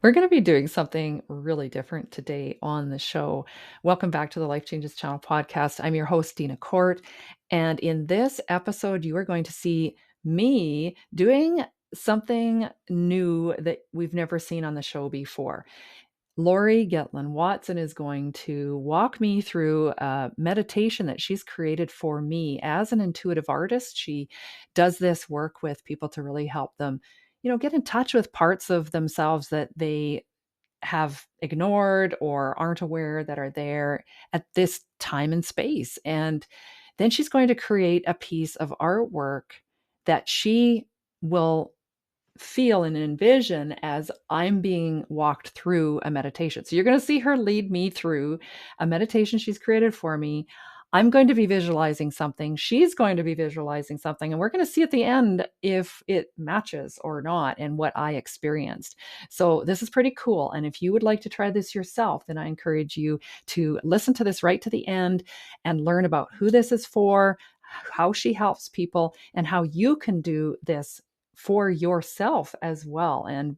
We're going to be doing something really different today on the show. Welcome back to the Life Changes Channel podcast. I'm your host, Deena Kordt. And in this episode, you are going to see me doing something new that we've never seen on the show before. Lauri Getlan-Watson is going to walk me through a meditation that she's created for me as an intuitive artist. She does this work with people to really help them, get in touch with parts of themselves that they have ignored or aren't aware that are there at this time and space. And then she's going to create a piece of artwork that she will feel and envision as I'm being walked through a meditation. So you're going to see her lead me through a meditation she's created for me. I'm going to be visualizing something. She's going to be visualizing something. And we're going to see at the end if it matches or not and what I experienced. So this is pretty cool. And if you would like to try this yourself, then I encourage you to listen to this right to the end and learn about who this is for, how she helps people, and how you can do this for yourself as well, and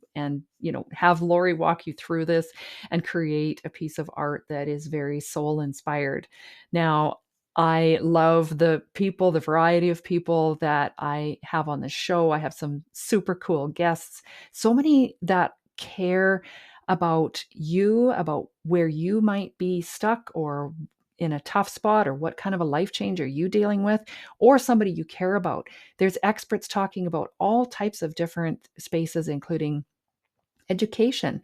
have Lauri walk you through this and create a piece of art that is very soul inspired. Now, I love the people, the variety of people that I have on the show. I have some super cool guests, so many that care about you, about where you might be stuck or in a tough spot, or what kind of a life change are you dealing with, or somebody you care about. There's experts talking about all types of different spaces, including education,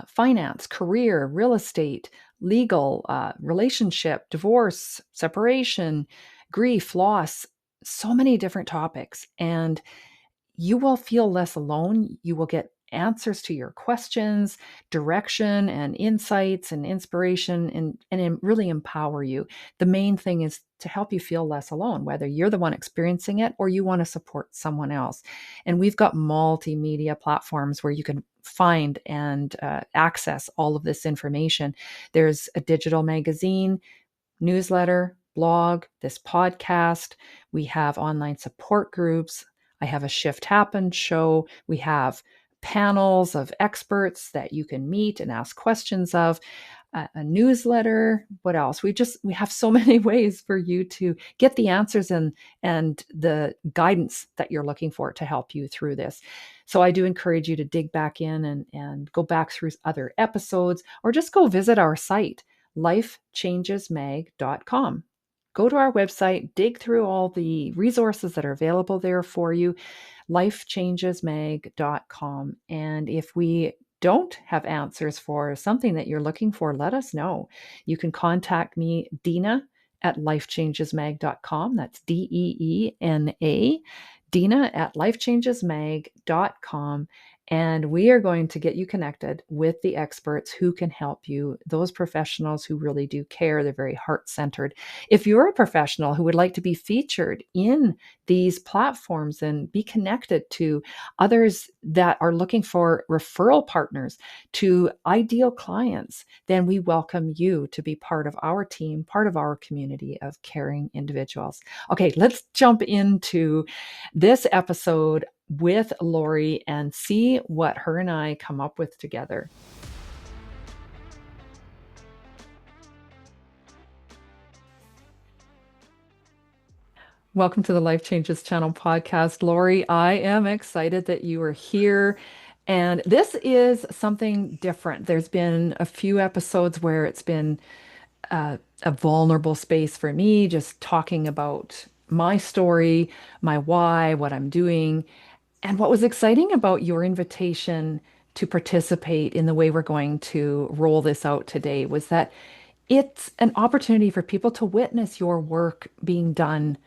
finance, career, real estate, legal, relationship, divorce, separation, grief, loss, so many different topics. And you will feel less alone. You will get answers to your questions, direction and insights and inspiration, and really empower you. The main thing is to help you feel less alone, whether you're the one experiencing it or you want to support someone else. And we've got multimedia platforms where you can find and access all of this information. There's a digital magazine, newsletter, blog, this podcast. We have online support groups. I have a Shift Happens show. We have panels of experts that you can meet and ask questions of, a newsletter. What else? We have so many ways for you to get the answers and the guidance that you're looking for to help you through this. So I do encourage you to dig back in and go back through other episodes, or just go visit our site, lifechangesmag.com. Go to our website, dig through all the resources that are available there for you, lifechangesmag.com. And if we don't have answers for something that you're looking for, let us know. You can contact me, Deena, at lifechangesmag.com. That's Deena, Deena at lifechangesmag.com. And we are going to get you connected with the experts who can help you, those professionals who really do care. They're very heart-centered. If you're a professional who would like to be featured in these platforms and be connected to others that are looking for referral partners to ideal clients, then we welcome you to be part of our team, part of our community of caring individuals. Okay, let's jump into this episode with Lauri and see what her and I come up with together. Welcome to the Life Changes Channel podcast, Lauri. I am excited that you are here. And this is something different. There's been a few episodes where it's been a vulnerable space for me, just talking about my story, my why, what I'm doing. And what was exciting about your invitation to participate in the way we're going to roll this out today was that it's an opportunity for people to witness your work being done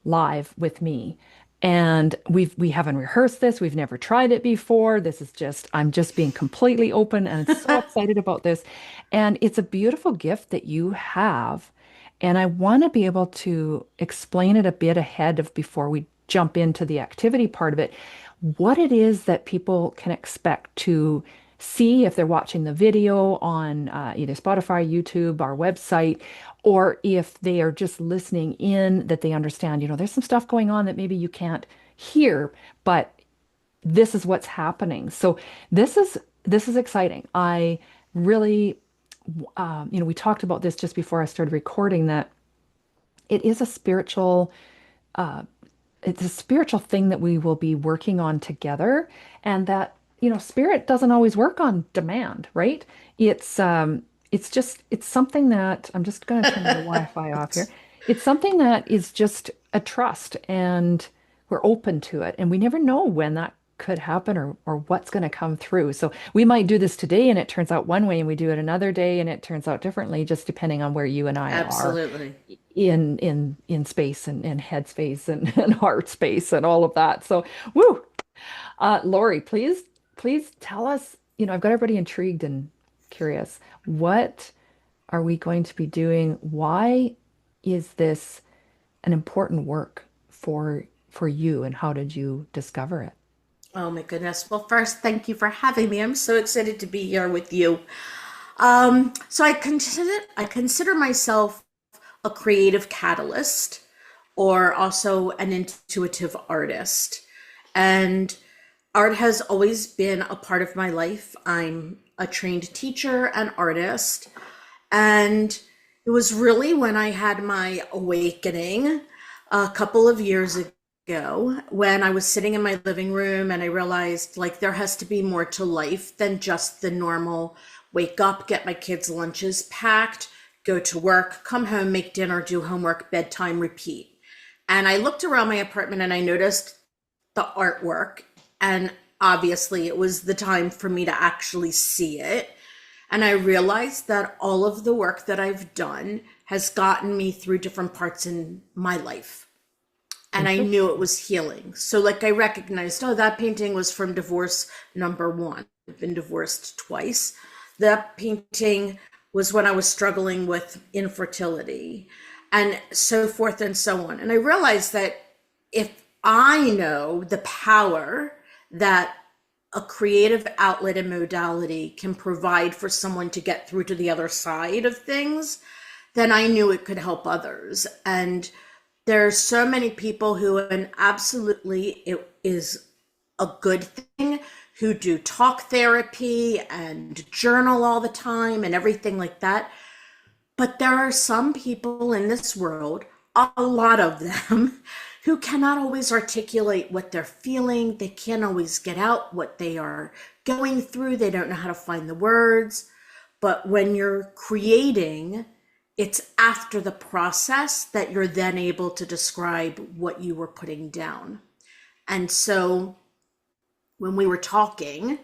live with me. And we haven't rehearsed this. We've never tried it before. This is just, I'm just being completely open and so excited about this. And it's a beautiful gift that you have. And I want to be able to explain it a bit ahead of before we jump into the activity part of it, what it is that people can expect to see if they're watching the video on either Spotify, YouTube, our website, or if they are just listening in, that they understand, there's some stuff going on that maybe you can't hear, but this is what's happening. So this is this is exciting. I really, we talked about this just before I started recording that it is a spiritual uh, it's a spiritual thing that we will be working on together, and that spirit doesn't always work on demand, right? It's just it's something that I'm just going to turn my Wi-Fi off here. It's something that is just a trust, and we're open to it, and we never know when that could happen or what's going to come through. So we might do this today and it turns out one way, and we do it another day and it turns out differently, just depending on where you and I are Absolutely. in space and head space and heart space and all of that. So, woo. Lauri, please tell us, I've got everybody intrigued and curious. What are we going to be doing? Why is this an important work for you, and how did you discover it? Oh my goodness. Well, first, thank you for having me. I'm so excited to be here with you. So I consider myself a creative catalyst or also an intuitive artist. And art has always been a part of my life. I'm a trained teacher and artist. And it was really when I had my awakening a couple of years ago when I was sitting in my living room and I realized like there has to be more to life than just the normal wake up, get my kids' lunches packed, go to work, come home, make dinner, do homework, bedtime, repeat. And I looked around my apartment and I noticed the artwork. And obviously, it was the time for me to actually see it. And I realized that all of the work that I've done has gotten me through different parts in my life. And I knew it Interesting. was healing. So, like, I recognized, oh, that painting was from divorce number one. I've been divorced twice. That painting was when I was struggling with infertility, and so forth and so on. And I realized that if I know the power that a creative outlet and modality can provide for someone to get through to the other side of things, then I knew it could help others. And there are so many people who, and absolutely it is a good thing, who do talk therapy and journal all the time and everything like that. But there are some people in this world, a lot of them, who cannot always articulate what they're feeling. They can't always get out what they are going through. They don't know how to find the words. But when you're creating, it's after the process that you're then able to describe what you were putting down. And so when we were talking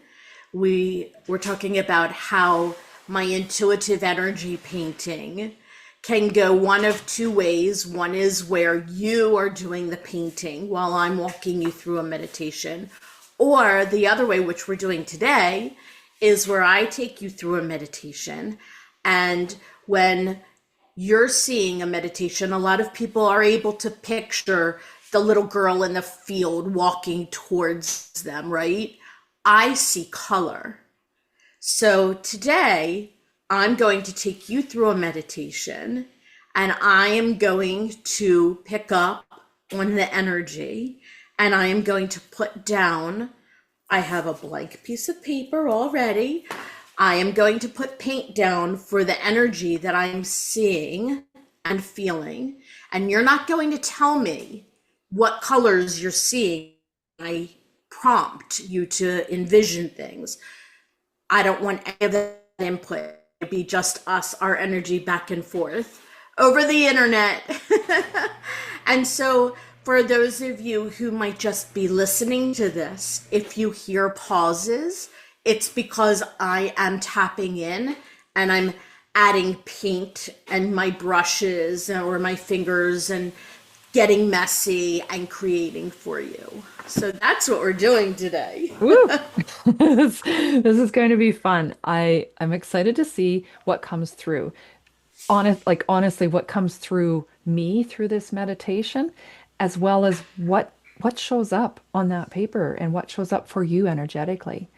about how my intuitive energy painting can go one of two ways. One is where you are doing the painting while I'm walking you through a meditation. Or the other way, which we're doing today, is where I take you through a meditation. And when you're seeing a meditation, a lot of people are able to picture the little girl in the field walking towards them, right? I see color. So today, I'm going to take you through a meditation and I am going to pick up on the energy and I am going to put down, I have a blank piece of paper already. I am going to put paint down for the energy that I'm seeing and feeling. And you're not going to tell me what colors you're seeing. I prompt you to envision things. I don't want any of that input. It'd be just us, our energy back and forth over the internet. And so, for those of you who might just be listening to this, if you hear pauses, it's because I am tapping in and I'm adding paint and my brushes or my fingers and getting messy and creating for you. So that's what we're doing today. Woo! This is going to be fun. I'm excited to see what comes through. Honestly, what comes through me through this meditation, as well as what shows up on that paper and what shows up for you energetically.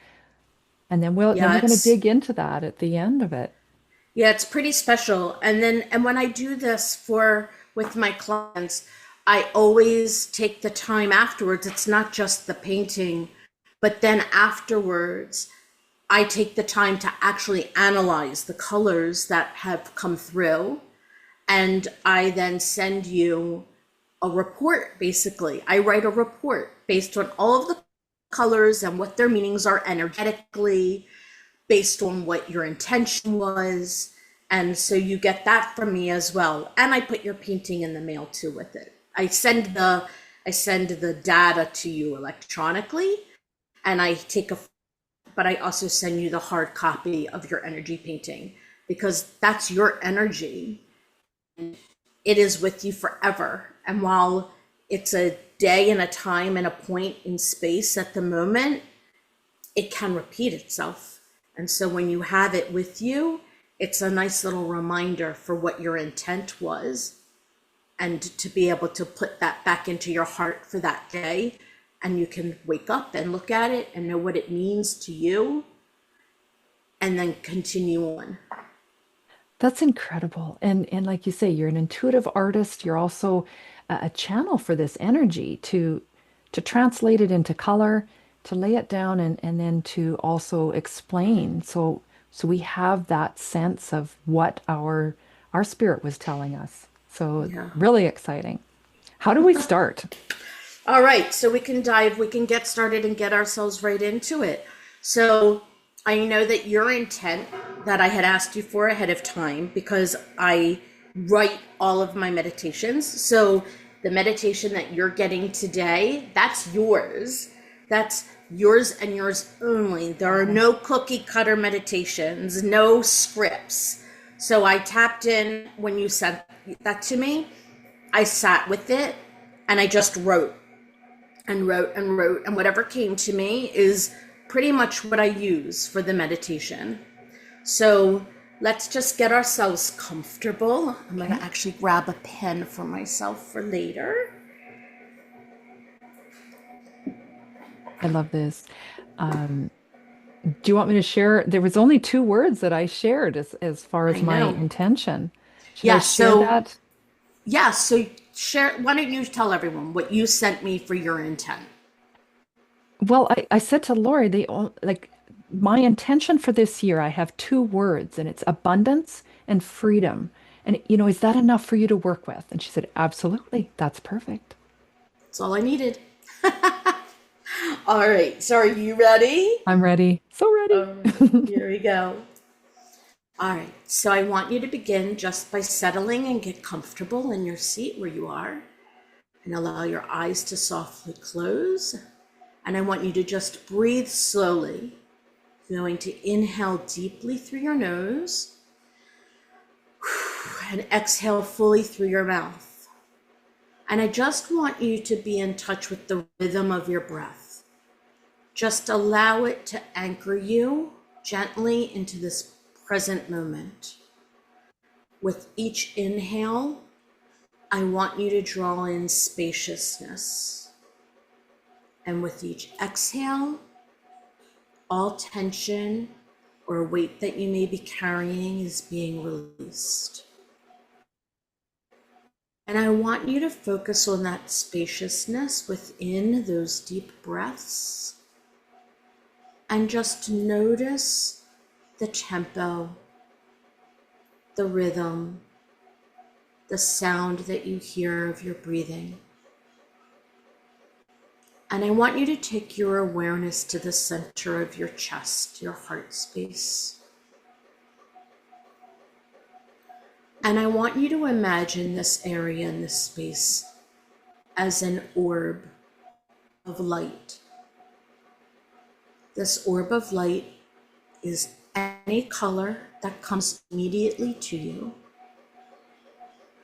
And then we're Yeah, going to it's dig into that at the end of it. Yeah, it's pretty special. And when I do this for with my clients, I always take the time afterwards. It's not just the painting, but then afterwards, I take the time to actually analyze the colors that have come through, and I then send you a report. Basically, I write a report based on all of the colors and what their meanings are energetically, based on what your intention was. And so you get that from me as well. And I put your painting in the mail too with it. I send the data to you electronically, and but I also send you the hard copy of your energy painting, because that's your energy. It is with you forever. And while it's a day and a time and a point in space at the moment, it can repeat itself. And so when you have it with you, it's a nice little reminder for what your intent was, and to be able to put that back into your heart for that day. And you can wake up and look at it and know what it means to you, and then continue on. That's incredible. And like you say, you're an intuitive artist. You're also a channel for this energy to translate it into color, to lay it down and then to also explain. So we have that sense of what our spirit was telling us. So Yeah. really exciting. How do we start? All right, so we can get started and get ourselves right into it. So I know that your intent that I had asked you for ahead of time, because I write all of my meditations. So the meditation that you're getting today, that's yours. That's yours and yours only. There are no cookie cutter meditations, no scripts. So I tapped in when you said that to me. I sat with it and I just wrote and wrote and wrote, and whatever came to me is pretty much what I use for the meditation. So let's just get ourselves comfortable. I'm going Okay. to actually grab a pen for myself for later. I love this. Um, do you want me to share? There was only two words that I shared as far I as my know. intention. Should I Yeah, share so that? yeah, so share, why don't you tell everyone what you sent me for your intent? Well, I said to Lori, like my intention for this year, I have two words, and it's abundance and freedom. And is that enough for you to work with? And she said, absolutely, that's perfect. That's all I needed. All right, so are you ready? I'm ready. So ready. All right, here we go. All right, so I want you to begin just by settling and get comfortable in your seat where you are, and allow your eyes to softly close. And I want you to just breathe slowly. You're going to inhale deeply through your nose and exhale fully through your mouth. And I just want you to be in touch with the rhythm of your breath. Just allow it to anchor you gently into this present moment. With each inhale, I want you to draw in spaciousness. And with each exhale, all tension or weight that you may be carrying is being released. And I want you to focus on that spaciousness within those deep breaths, and just notice the tempo, the rhythm, the sound that you hear of your breathing. And I want you to take your awareness to the center of your chest, your heart space. And I want you to imagine this area and this space as an orb of light. This orb of light is any color that comes immediately to you,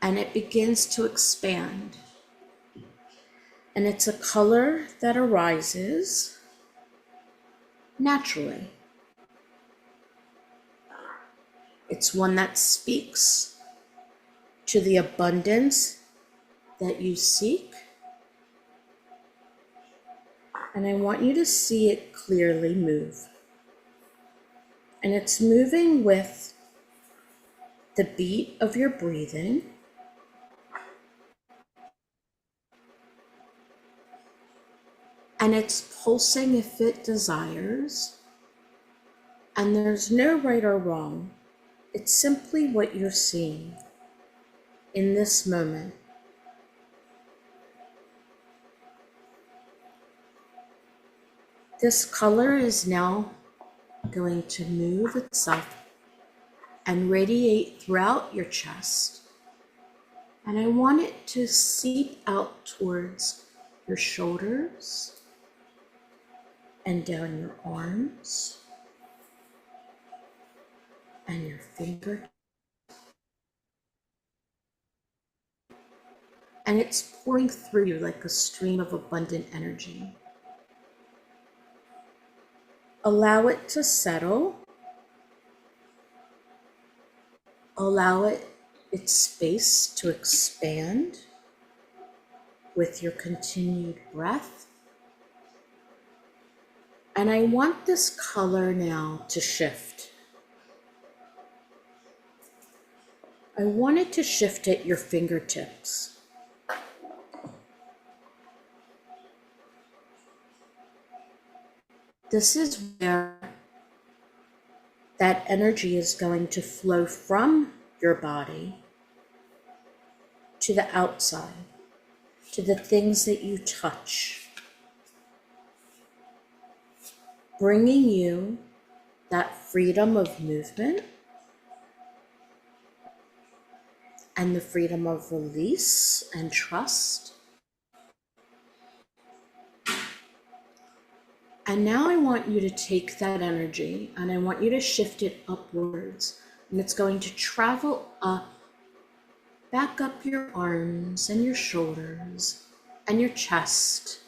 and it begins to expand. And it's a color that arises naturally. It's one that speaks to the abundance that you seek. And I want you to see it clearly move. And it's moving with the beat of your breathing, and it's pulsing if it desires, And there's no right or wrong. It's simply what you're seeing in this moment. This color is now going to move itself and radiate throughout your chest. And I want it to seep out towards your shoulders and down your arms and your finger. And it's pouring through you like a stream of abundant energy. Allow it to settle. Allow it its space to expand with your continued breath. And I want this color now to shift. I want it to shift at your fingertips. This is where that energy is going to flow from your body to the outside, to the things that you touch, bringing you that freedom of movement and the freedom of release and trust. And now I want you to take that energy and I want you to shift it upwards. And it's going to travel up, back up your arms and your shoulders and your chest,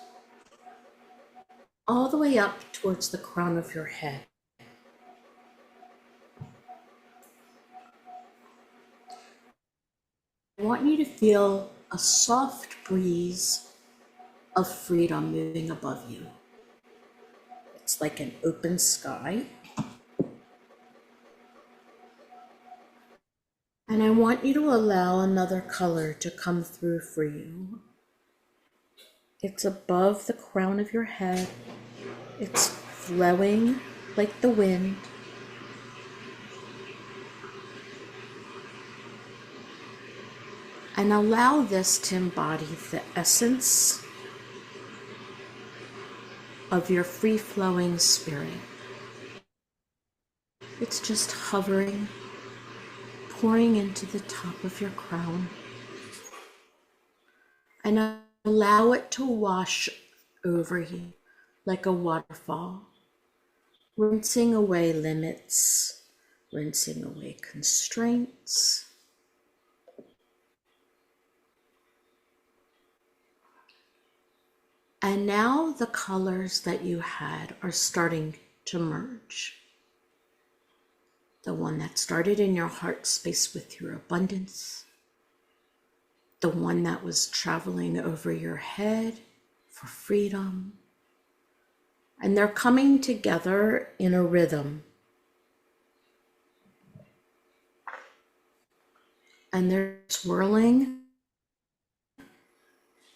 all the way up towards the crown of your head. I want you to feel a soft breeze of freedom moving above you. It's like an open sky. And I want you to allow another color to come through for you. It's above the crown of your head. It's flowing like the wind. And allow this to embody the essence of your free-flowing spirit. It's just hovering, pouring into the top of your crown. And allow it to wash over you like a waterfall, rinsing away limits, rinsing away constraints. And now the colors that you had are starting to merge. The one that started in your heart space with your abundance, the one that was traveling over your head for freedom. And they're coming together in a rhythm. And they're swirling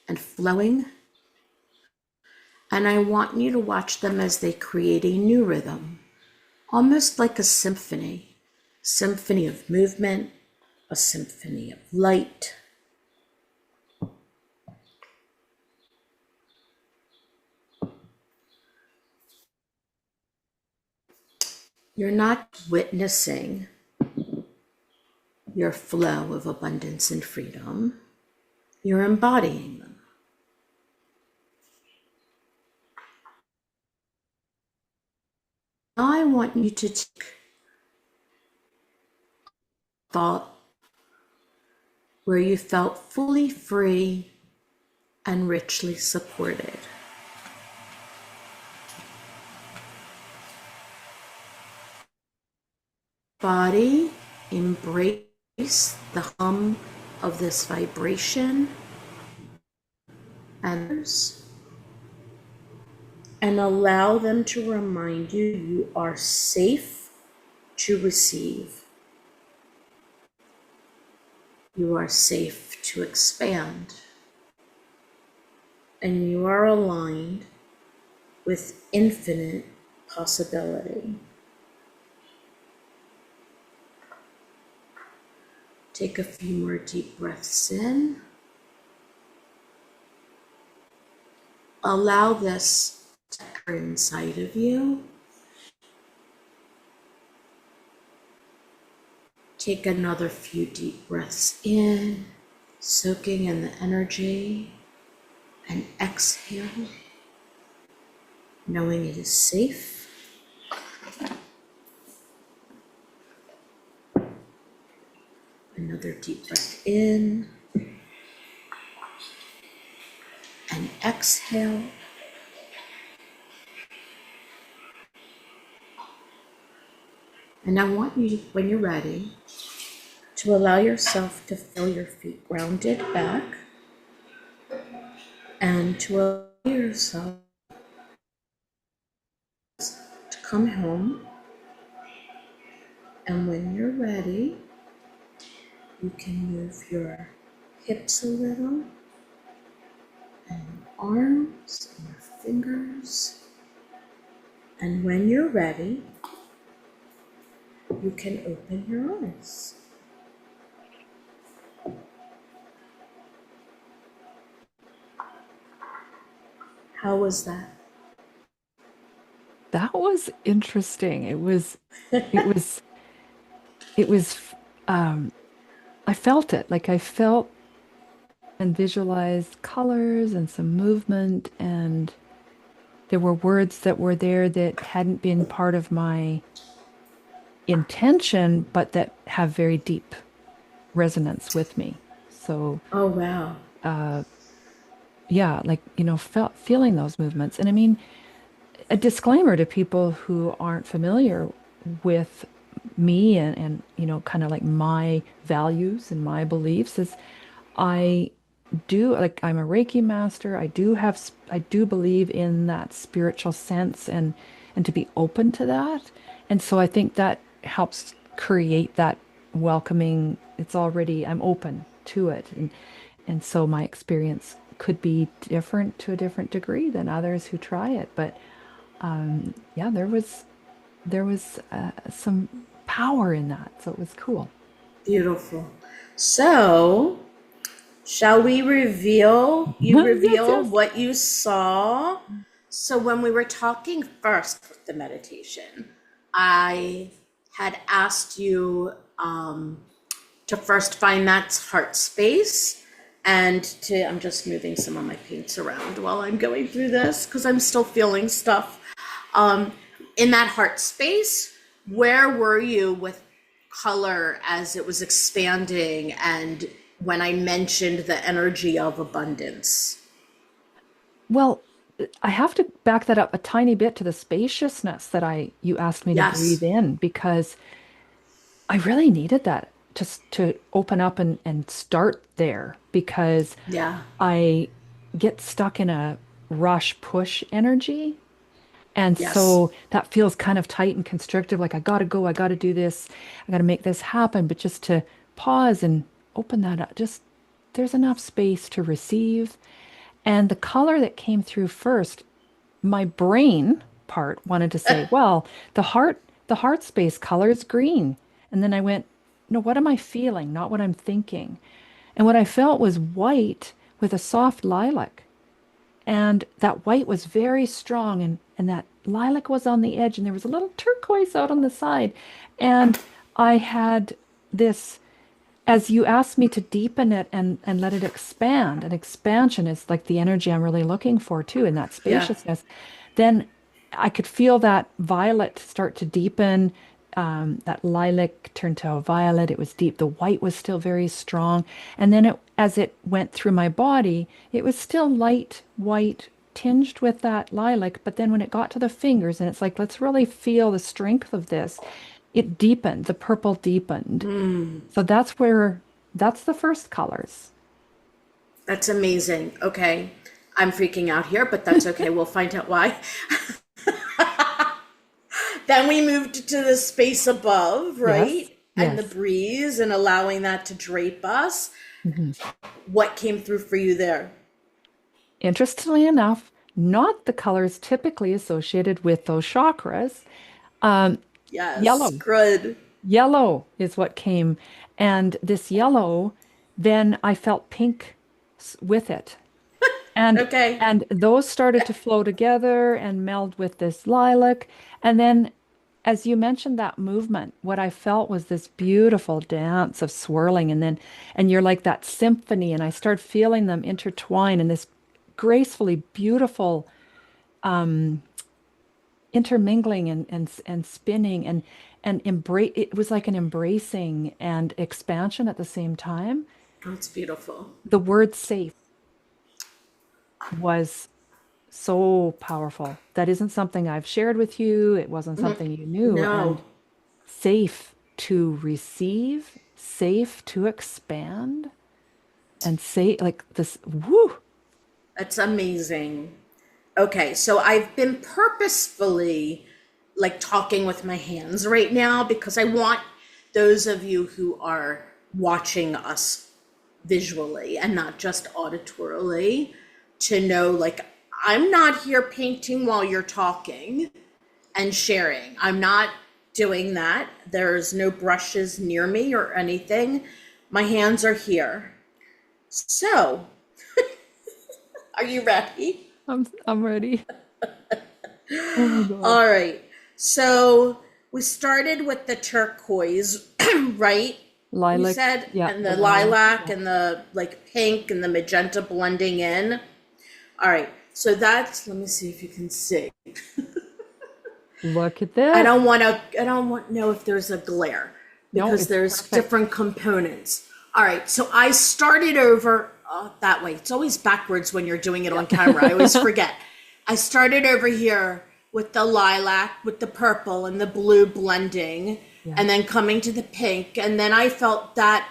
and flowing. And I want you to watch them as they create a new rhythm, almost like a symphony of movement, a symphony of light. You're not witnessing your flow of abundance and freedom. You're embodying them. Now I want you to take thought where you felt fully free and richly supported. Body, embrace the hum of this vibration and allow them to remind you you are safe to receive. You are safe to expand. And you are aligned with infinite possibility. Take a few more deep breaths in. Allow this to occur inside of you. Take another few deep breaths in, soaking in the energy, and exhale, knowing it is safe. Another deep breath in and exhale. And I want you, when you're ready, to allow yourself to feel your feet grounded back and to allow yourself to come home. And when you're ready, you can move your hips a little and your arms and your fingers. And when you're ready, you can open your eyes. How was that? That was interesting. It was, it was, um, I felt it. Like I felt and visualized colors and some movement, and there were words that were there that hadn't been part of my intention, but that have very deep resonance with me. So, Oh, wow. uh, yeah, like, feeling those movements. And I mean, a disclaimer to people who aren't familiar with me and kind of like my values and my beliefs is I do like I'm a Reiki master. I do believe in that spiritual sense and to be open to that. And so I think that helps create that welcoming. I'm open to it. And so my experience could be different to a different degree than others who try it. But yeah, there was some power in that, so it was cool. Beautiful. So, shall we Yes, reveal yes. what you saw? So when we were talking first with the meditation, I had asked you to first find that heart space and I'm just moving some of my paints around while I'm going through this because I'm still feeling stuff. Um, in that heart space, where were you with color as it was expanding and when I mentioned the energy of abundance? Well, I have to back that up a tiny bit to the spaciousness that I you asked me to breathe Yes. in because I really needed that to open up and start there because Yeah. I get stuck in a rush push energy. And Yes. so that feels kind of tight and constrictive, like I gotta go, I gotta do this, I gotta make this happen. But just to pause and open that up, just there's enough space to receive. And the color that came through first, my brain part wanted to say, well, the heart space color is green. And then I went, no, what am I feeling? Not what I'm thinking. And what I felt was white with a soft lilac. And that white was very strong, and that lilac was on the edge, and there was a little turquoise out on the side. And I had this, as you asked me to deepen it and let it expand, and expansion is like the energy I'm really looking for too, in that Yeah. spaciousness, then I could feel that violet start to deepen. That lilac turned to a violet. It was deep. The white was still very strong. And then as it went through my body, it was still light white, tinged with that lilac. But then when it got to the fingers, and it's like, let's really feel the strength of this, it deepened. The purple deepened. So that's the first colors. That's amazing. Okay. I'm freaking out here, but that's okay. We'll find out why. Then we moved to the space above, Yes, right? And the yes. breeze and allowing that to drape us. Mhm. What came through for you there? Interestingly enough, not the colors typically associated with those chakras. Um, Yes, Yellow. good. Yellow is what came. And this yellow, then I felt pink with it. And Okay. and those started to flow together and meld with this lilac. And then as you mentioned that movement, what I felt was this beautiful dance of swirling and you're like that symphony and I start feeling them intertwine in this gracefully beautiful intermingling and spinning and embrace it was like an embracing and expansion at the same time. Oh, it's beautiful. The word safe was so powerful. That isn't something I've shared with you. It wasn't something you knew. And No, safe to receive, safe to expand, and say like this, whoo. that's amazing. Okay, so I've been purposefully like talking with my hands right now because I want those of you who are watching us visually and not just auditorily to know like I'm not here painting while you're talking and sharing. I'm not doing that. There's no brushes near me or anything. My hands are here. So, are you ready? I'm ready. Oh my God. All right. So we started with the turquoise, right? You Lilac, said, yeah, and the the lilac, lilac yeah. and the like pink and the magenta blending in. All right. So that's, let me see if you can see. Look at this. I don't want to know if there's a glare No, because it's there's perfect. different components. All right. So I started over that way. It's always backwards when you're doing it on camera. I always forget. I started over here with the lilac, with the purple and the blue blending, Yeah. and then coming to the pink. And then I felt that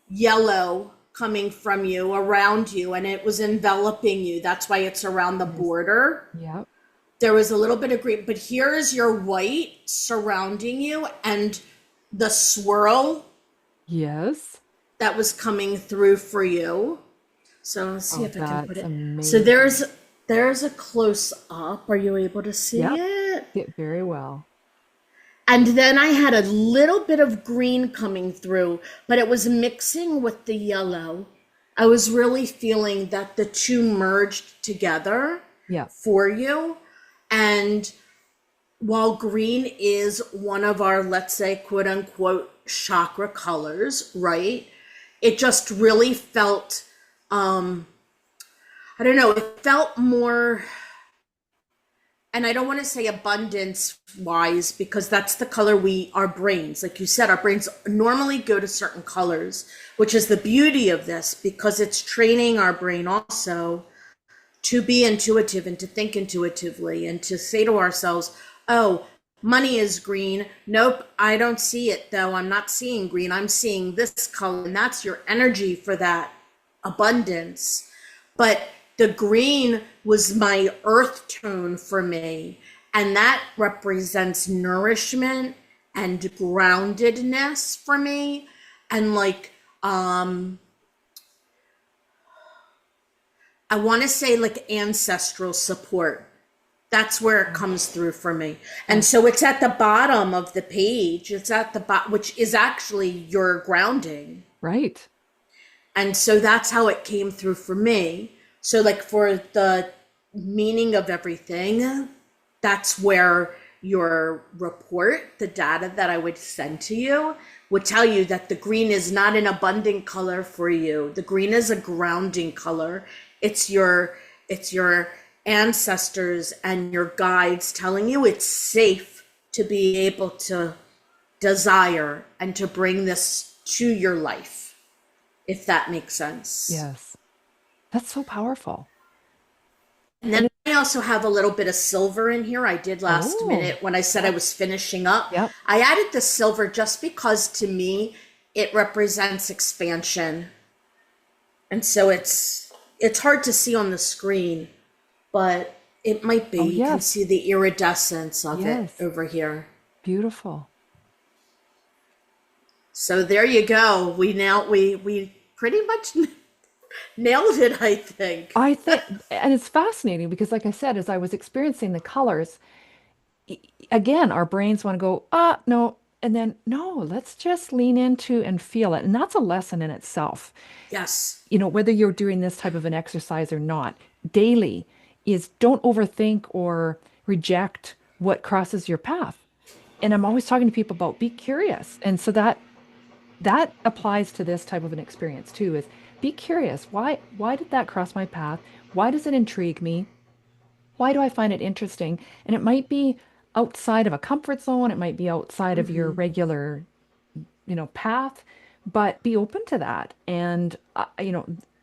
yellow coming from you around you, and it was enveloping you. That's why it's around the Yes. border. Yeah. There was a little bit of green, but here is your white surrounding you and the swirl Yes. that was coming through for you. So let's see Oh, if I can put that's it. So amazing. there's a close up. Are you able to see Yep. it? Did very well. And then I had a little bit of green coming through, but it was mixing with the yellow. I was really feeling that the two merged together Yeah. for you. And while green is one of our, let's say, quote unquote, chakra colors, right? It just really felt, I don't know, it felt more, and I don't want to say abundance wise because that's the color our brains, like you said, our brains normally go to certain colors, which is the beauty of this because it's training our brain also to be intuitive and to think intuitively and to say to ourselves, oh, money is green. Nope, I don't see it though. I'm not seeing green. I'm seeing this color. And that's your energy for that abundance. But the green was my earth tone for me. And that represents nourishment and groundedness for me. And like, I want to say like ancestral support. That's where it comes through for me. And Oh, so it's at the bottom of the page. It's at the bottom, which is actually your grounding. right. And so that's how it came through for me. So, like, for the meaning of everything, that's where your report, the data that I would send to you, would tell you that the green is not an abundant color for you. The green is a grounding color. It's your ancestors and your guides telling you it's safe to be able to desire and to bring this to your life, if that makes sense. Yes. That's so powerful. And And then it, I also have a little bit of silver in here. I did last oh, minute when I said I yep. was finishing up. Yep. I added the silver just because to me it represents expansion. And so it's hard to see on the screen, but it might be. Oh, You can yes. see the iridescence of it Yes. over here. Beautiful. So there you go. We pretty much nailed it, I think. I think, and it's fascinating because, like I said, as I was experiencing the colors, again, our brains want to go, no. And then, no, let's just lean into and feel it. And that's a lesson in itself. Yes. Whether you're doing this type of an exercise or not, daily is don't overthink or reject what crosses your path. And I'm always talking to people about be curious. And so that applies to this type of an experience too, is be curious. Why did that cross my path? Why does it intrigue me? Why do I find it interesting? And it might be outside of a comfort zone, it might be outside of your Hmm. regular, path, but be open to that. And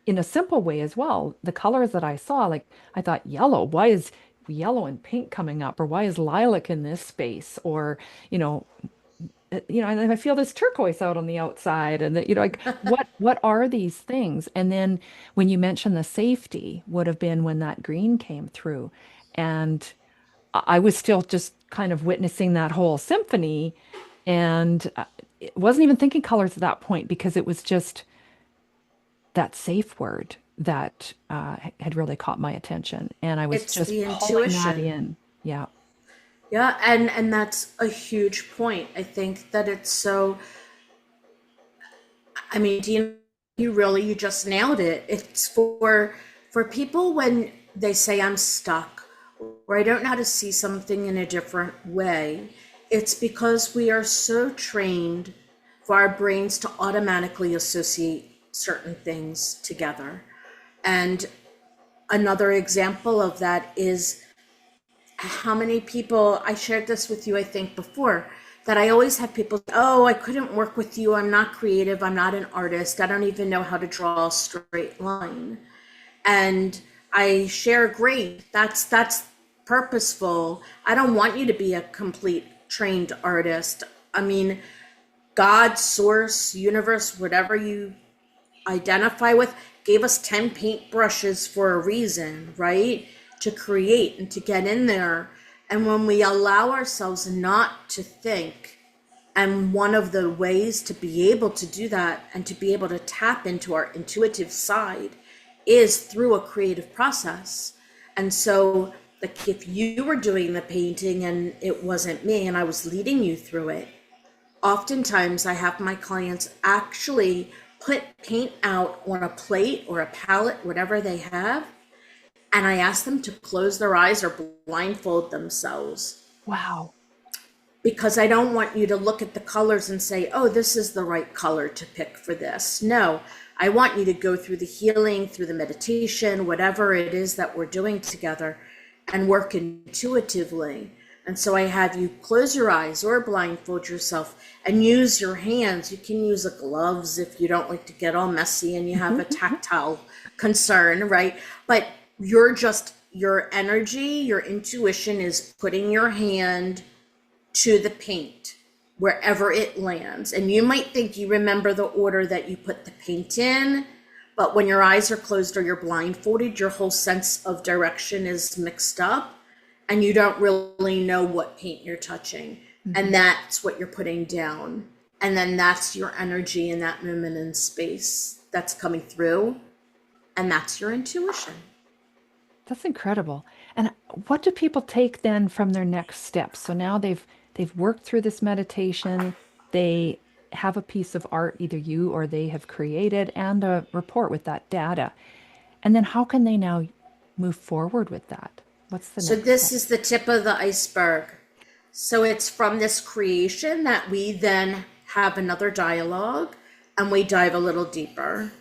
in a simple way as well, the colors that I saw, like I thought yellow, why is yellow and pink coming up? Or why is lilac in this space? Or, you know, and I feel this turquoise out on the outside, and that, like what are these things? And then when you mentioned the safety would have been when that green came through, and I was still just kind of witnessing that whole symphony, and it wasn't even thinking colors at that point because it was just that safe word that had really caught my attention, and I was It's just the pulling that intuition. in. Yeah. Yeah, and that's a huge point. I think that it's so, I mean, Dean, you just nailed it. It's for people when they say I'm stuck or I don't know how to see something in a different way. It's because we are so trained for our brains to automatically associate certain things together. And another example of that is how many people, I shared this with you, I think, before, that I always have people, oh, I couldn't work with you. I'm not creative. I'm not an artist. I don't even know how to draw a straight line. And I share, great. That's purposeful. I don't want you to be a complete trained artist. I mean, God, source, universe, whatever you identify with, gave us 10 paintbrushes for a reason, right? To create and to get in there. And when we allow ourselves not to think, and one of the ways to be able to do that and to be able to tap into our intuitive side is through a creative process. And so, like, if you were doing the painting and it wasn't me and I was leading you through it, oftentimes I have my clients actually put paint out on a plate or a palette, whatever they have, and I ask them to close their eyes or blindfold themselves, Wow. because I don't want you to look at the colors and say, oh, this is the right color to pick for this. No, I want you to go through the healing, through the meditation, whatever it is that we're doing together, and work intuitively. And so I have you close your eyes or blindfold yourself and use your hands. You can use a gloves if you don't like to get all messy and you have a tactile concern, right? But your energy, your intuition is putting your hand to the paint wherever it lands. And you might think you remember the order that you put the paint in, but when your eyes are closed or you're blindfolded, your whole sense of direction is mixed up and you don't really know what paint you're touching. Mhm. And that's what you're putting down. And then that's your energy in that moment in space that's coming through. And that's your intuition. That's incredible. And what do people take then from their next steps? So now they've worked through this meditation, they have a piece of art either you or they have created and a report with that data. And then how can they now move forward with that? What's the So next this step? is the tip of the iceberg. So it's from this creation that we then have another dialogue and we dive a little deeper.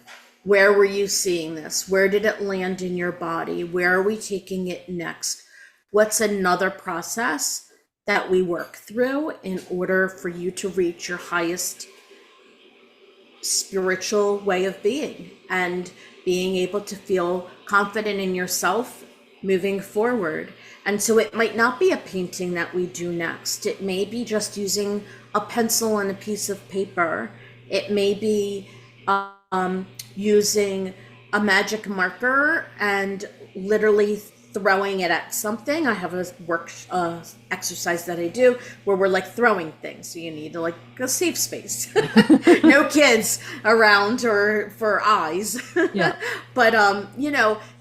Where were you seeing this? Where did it land in your body? Where are we taking it next? What's another process that we work through in order for you to reach your highest spiritual way of being and being able to feel confident in yourself moving forward? And so it might not be a painting that we do next. It may be just using a pencil and a piece of paper. It may be using a magic marker and literally throwing it at something. I have a work exercise that I do where we're like throwing things. So you need like a safe space, no kids around or for eyes. Yeah. But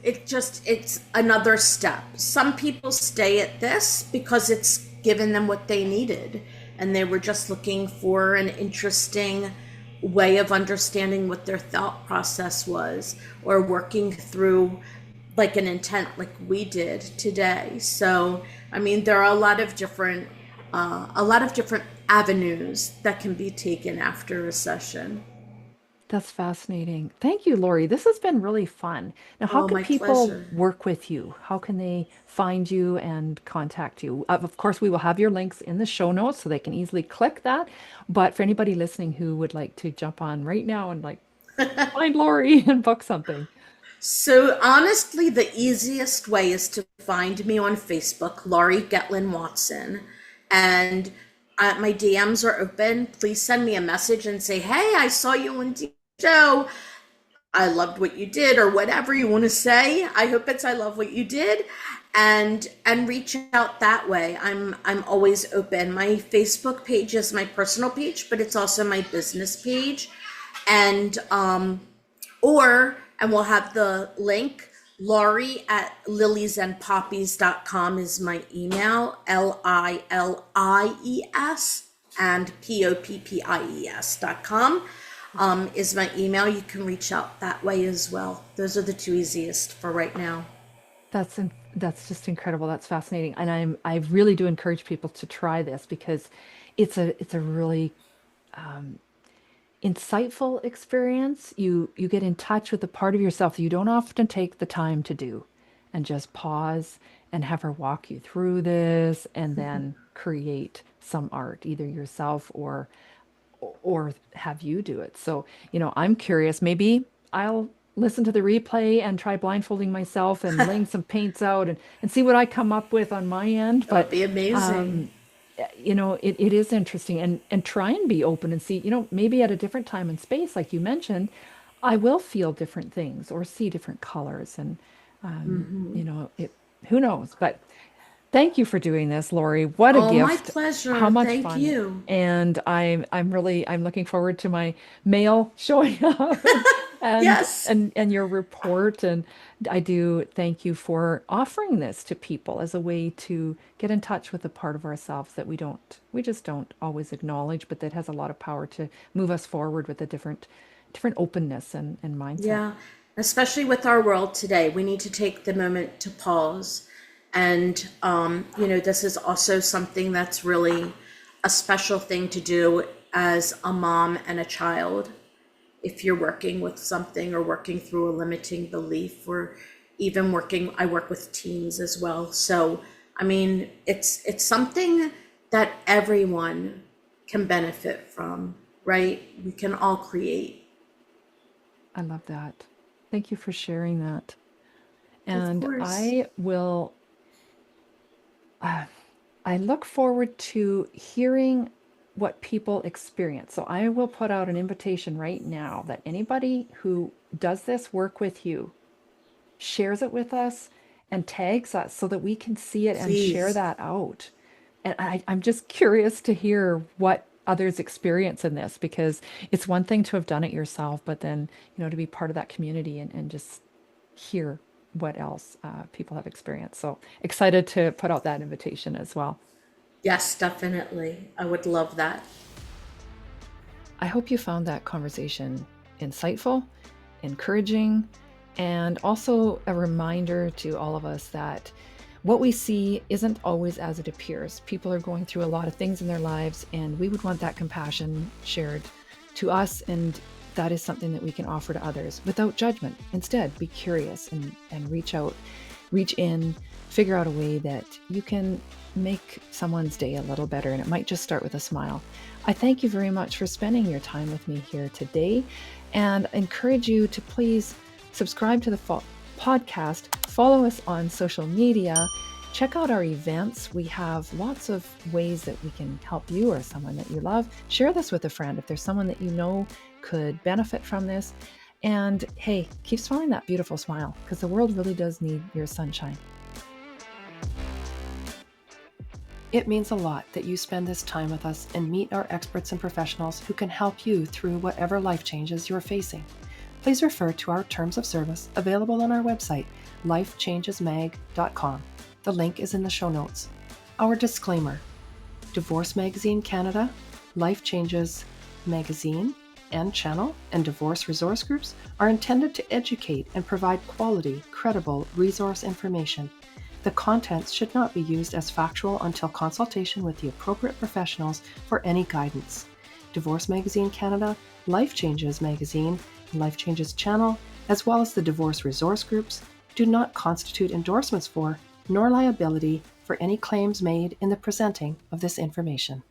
it's another step. Some people stay at this because it's given them what they needed. and they were just looking for an interesting way of understanding what their thought process was, or working through like an intent like we did today. So I mean, there are a lot of different avenues that can be taken after a session. That's fascinating. Thank you, Lori. This has been really fun. Now, how Oh, can my people pleasure. work with you? How can they find you and contact you? Of course, we will have your links in the show notes so they can easily click that. But for anybody listening who would like to jump on right now and like find Lori and book something. So honestly, the easiest way is to find me on Facebook, Lauri Getlan-Watson, and my DMs are open. Please send me a message and say, "Hey, I saw you on the show. I loved what you did," or whatever you want to say. I hope it's "I love what you did," and reach out that way. I'm always open. My Facebook page is my personal page, but it's also my business page, and and we'll have the link. Laurie at liliesandpoppies.com is my email, Liles, and poppies.com is my email. You can reach out that way as well. Those are the two easiest for right now. That's just incredible. That's fascinating. And I really do encourage people to try this because it's a really insightful experience. You get in touch with a part of yourself that you don't often take the time to do, and just pause and have her walk you through this and then create some art, either yourself or have you do it. So, I'm curious, maybe I'll listen to the replay and try blindfolding myself and laying some paints out and see what I come up with on my end. That would But be amazing. it is interesting, and try and be open and see, maybe at a different time and space, like you mentioned, I will feel different things or see different colors. And, it, who knows? But thank you for doing this, Lori. What a Oh, my gift. How pleasure. much Thank fun. you. And I'm looking forward to my mail showing up and Yes. and your report. And I do thank you for offering this to people as a way to get in touch with a part of ourselves that we just don't always acknowledge, but that has a lot of power to move us forward with a different openness and mindset. Yeah, especially with our world today, we need to take the moment to pause. And, this is also something that's really a special thing to do as a mom and a child. If you're working with something or working through a limiting belief, or even I work with teens as well. So, I mean, it's something that everyone can benefit from, right? We can all create. I love that. Thank you for sharing that. Of And course. uh, I look forward to hearing what people experience. So I will put out an invitation right now that anybody who does this work with you shares it with us and tags us so that we can see it and share Please. that out. And I'm just curious to hear what others experience in this, because it's one thing to have done it yourself, but then, to be part of that community and just hear what else people have experienced. So excited to put out that invitation as well. Yes, definitely. I would love that. I hope you found that conversation insightful, encouraging, and also a reminder to all of us that what we see isn't always as it appears. People are going through a lot of things in their lives, and we would want that compassion shared to us. And that is something that we can offer to others without judgment. Instead, be curious and reach out, reach in, figure out a way that you can make someone's day a little better. And it might just start with a smile. I thank you very much for spending your time with me here today, and encourage you to please subscribe to the podcast, follow us on social media, check out our events. We have lots of ways that we can help you or someone that you love. Share this with a friend if there's someone that you know could benefit from this. And hey, keep smiling that beautiful smile, because the world really does need your sunshine. It means a lot that you spend this time with us and meet our experts and professionals who can help you through whatever life changes you're facing. Please refer to our terms of service available on our website, lifechangesmag.com. The link is in the show notes. Our disclaimer: Divorce Magazine Canada, Life Changes Magazine and channel, and divorce resource groups are intended to educate and provide quality, credible resource information. The contents should not be used as factual until consultation with the appropriate professionals for any guidance. Divorce Magazine Canada, Life Changes Magazine, and Life Changes channel, as well as the divorce resource groups, do not constitute endorsements for, nor liability for any claims made in the presenting of this information.